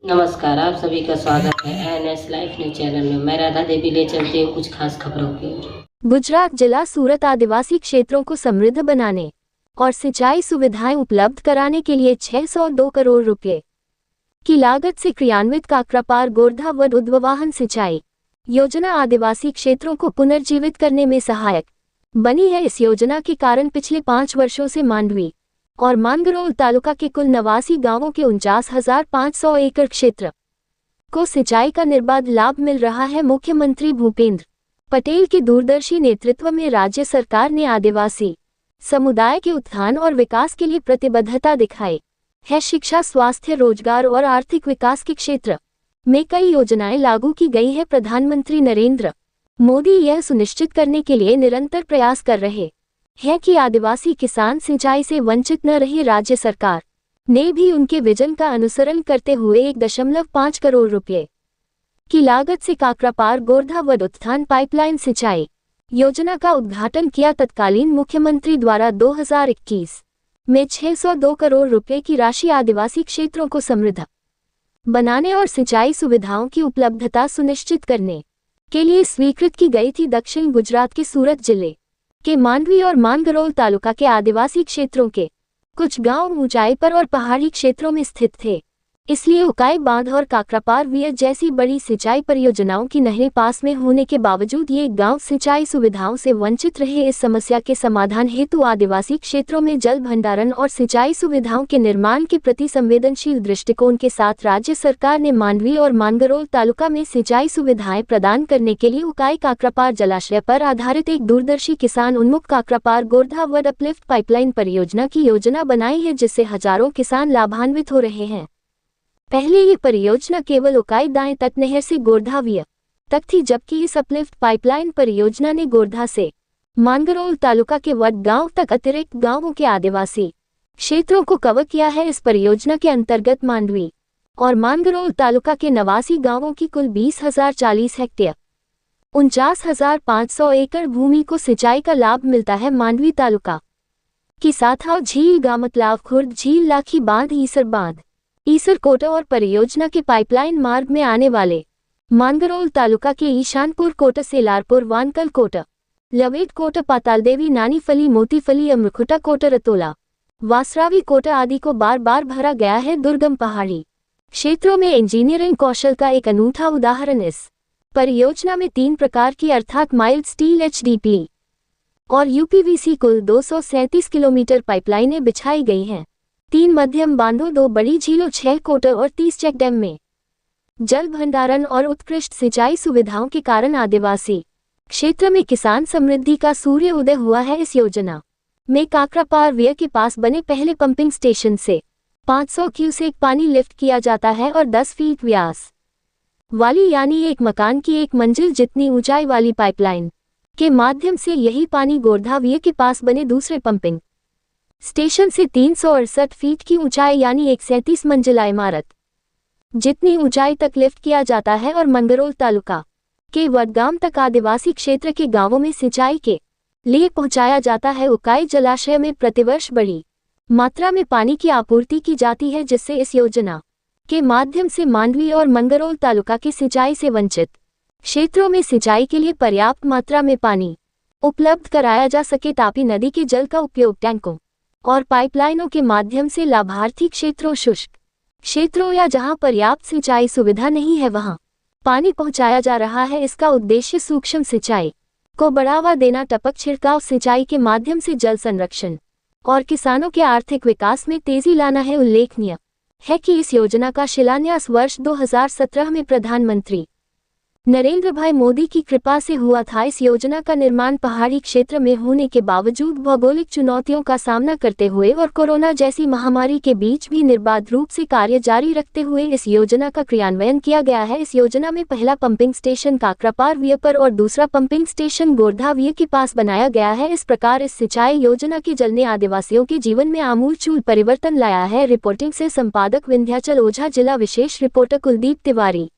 नमस्कार, आप सभी का स्वागत है एनएस लाइफ न्यूज चैनल में। मैं राधा देवी ले चलती हूँ कुछ खास खबरों की। गुजरात जिला सूरत आदिवासी क्षेत्रों को समृद्ध बनाने और सिंचाई सुविधाएं उपलब्ध कराने के लिए 602 करोड़ रुपए की लागत से क्रियान्वित काकरापार गोरधा व उद्ववाहन सिंचाई योजना आदिवासी क्षेत्रों को पुनर्जीवित करने में सहायक बनी है। इस योजना के कारण पिछले 5 वर्षों से मांडवी और मानगरोल तालुका के कुल 89 गांवों के 49,500 एकड़ क्षेत्र को सिंचाई का निर्बाध लाभ मिल रहा है। मुख्यमंत्री भूपेंद्र पटेल के दूरदर्शी नेतृत्व में राज्य सरकार ने आदिवासी समुदाय के उत्थान और विकास के लिए प्रतिबद्धता दिखाई है। शिक्षा, स्वास्थ्य, रोजगार और आर्थिक विकास के क्षेत्र में कई योजनाएं लागू की गई है। प्रधानमंत्री नरेंद्र मोदी यह सुनिश्चित करने के लिए निरंतर प्रयास कर रहे हैं कि आदिवासी किसान सिंचाई से वंचित न रहे। राज्य सरकार ने भी उनके विजन का अनुसरण करते हुए 1.5 करोड़ रुपए की लागत से काकरापार गोरधा व उत्थान पाइपलाइन सिंचाई योजना का उद्घाटन किया। तत्कालीन मुख्यमंत्री द्वारा 2021 में 602 करोड़ रुपए की राशि आदिवासी क्षेत्रों को समृद्ध बनाने और सिंचाई सुविधाओं की उपलब्धता सुनिश्चित करने के लिए स्वीकृत की गई थी। दक्षिण गुजरात के सूरत जिले के मांडवी और मानगरोल तालुका के आदिवासी क्षेत्रों के कुछ गांव ऊंचाई पर और पहाड़ी क्षेत्रों में स्थित थे, इसलिए उकाई बांध और काकरापार वियर जैसी बड़ी सिंचाई परियोजनाओं की नहरें पास में होने के बावजूद ये गांव सिंचाई सुविधाओं से वंचित रहे। इस समस्या के समाधान हेतु आदिवासी क्षेत्रों में जल भंडारण और सिंचाई सुविधाओं के निर्माण के प्रति संवेदनशील दृष्टिकोण के साथ राज्य सरकार ने मांडवी और मानगरोल तालुका में सिंचाई सुविधाएं प्रदान करने के लिए उकाई काकरापार जलाशय पर आधारित एक दूरदर्शी किसान उन्मुख काकरापार गोरधा व अपलिफ्ट पाइपलाइन परियोजना की योजना बनाई है, जिससे हजारों किसान लाभान्वित हो रहे हैं। पहले ये परियोजना केवल उकाई दाएं तट नहर से गोरधा वियर तक थी, जबकि इस अपलिफ्ट पाइपलाइन परियोजना ने गोरधा से मानगरोल तालुका के वड गांव तक अतिरिक्त गांवों के आदिवासी क्षेत्रों को कवर किया है। इस परियोजना के अंतर्गत मांडवी और मानगरोल तालुका के 89 गांवों की कुल 20,040 हेक्टेयर 49,500 एकड़ भूमि को सिंचाई का लाभ मिलता है। मांडवी तालुका की साथाव झील, गामतलाव खुर्द झील, लाखी बांध, ईसर कोटा और परियोजना के पाइपलाइन मार्ग में आने वाले मानगरोल तालुका के ईशानपुर कोटा, सेलारपुर, वानकल कोटा, लवेट कोटा, पातालदेवी, नानीफली, मोतीफली, अमरखुटा कोटा, रतोला, वासरावी कोटा आदि को बार बार भरा गया है। दुर्गम पहाड़ी क्षेत्रों में इंजीनियरिंग कौशल का एक अनूठा उदाहरण इस परियोजना में 3 प्रकार की अर्थात माइल्ड स्टील, HDPE और UPVC कुल 237 किलोमीटर पाइपलाइनें बिछाई गई हैं। 3 मध्यम बांधों, 2 बड़ी झीलों, 6 कोटर और 30 चेक डैम में जल भंडारण और उत्कृष्ट सिंचाई सुविधाओं के कारण आदिवासी क्षेत्र में किसान समृद्धि का सूर्य उदय हुआ है। इस योजना में काकरापार वियर के पास बने पहले पंपिंग स्टेशन से 500 क्यूसेक पानी लिफ्ट किया जाता है और 10 फीट व्यास वाली यानी एक मकान की 1 मंजिल जितनी ऊंचाई वाली पाइपलाइन के माध्यम से यही पानी गोरधा वियर के पास बने दूसरे पंपिंग स्टेशन से 368 फीट की ऊंचाई यानी 137 मंजिला इमारत जितनी ऊंचाई तक लिफ्ट किया जाता है और मानगरोल तालुका के वडगाम तक आदिवासी क्षेत्र के गांवों में सिंचाई के लिए पहुंचाया जाता है। उकाई जलाशय में प्रतिवर्ष बड़ी मात्रा में पानी की आपूर्ति की जाती है, जिससे इस योजना के माध्यम से मांडवी और मानगरोल तालुका के सिंचाई से वंचित क्षेत्रों में सिंचाई के लिए पर्याप्त मात्रा में पानी उपलब्ध कराया जा सके। तापी नदी के जल का उपयोग टैंकों और पाइपलाइनों के माध्यम से लाभार्थी क्षेत्रों, शुष्क क्षेत्रों या जहां पर्याप्त सिंचाई सुविधा नहीं है वहां पानी पहुंचाया जा रहा है। इसका उद्देश्य सूक्ष्म सिंचाई को बढ़ावा देना, टपक छिड़काव सिंचाई के माध्यम से जल संरक्षण और किसानों के आर्थिक विकास में तेजी लाना है। उल्लेखनीय है कि इस योजना का शिलान्यास वर्ष 2017 में प्रधानमंत्री नरेंद्र भाई मोदी की कृपा से हुआ था। इस योजना का निर्माण पहाड़ी क्षेत्र में होने के बावजूद भौगोलिक चुनौतियों का सामना करते हुए और कोरोना जैसी महामारी के बीच भी निर्बाध रूप से कार्य जारी रखते हुए इस योजना का क्रियान्वयन किया गया है। इस योजना में पहला पंपिंग स्टेशन काकरापार वियर पर और दूसरा पंपिंग स्टेशन गोरधा वियर के पास बनाया गया है। इस प्रकार इस सिंचाई योजना के जल ने आदिवासियों के जीवन में आमूलचूल परिवर्तन लाया है। रिपोर्टिंग से संपादक विंध्याचल ओझा, जिला विशेष रिपोर्टर कुलदीप तिवारी।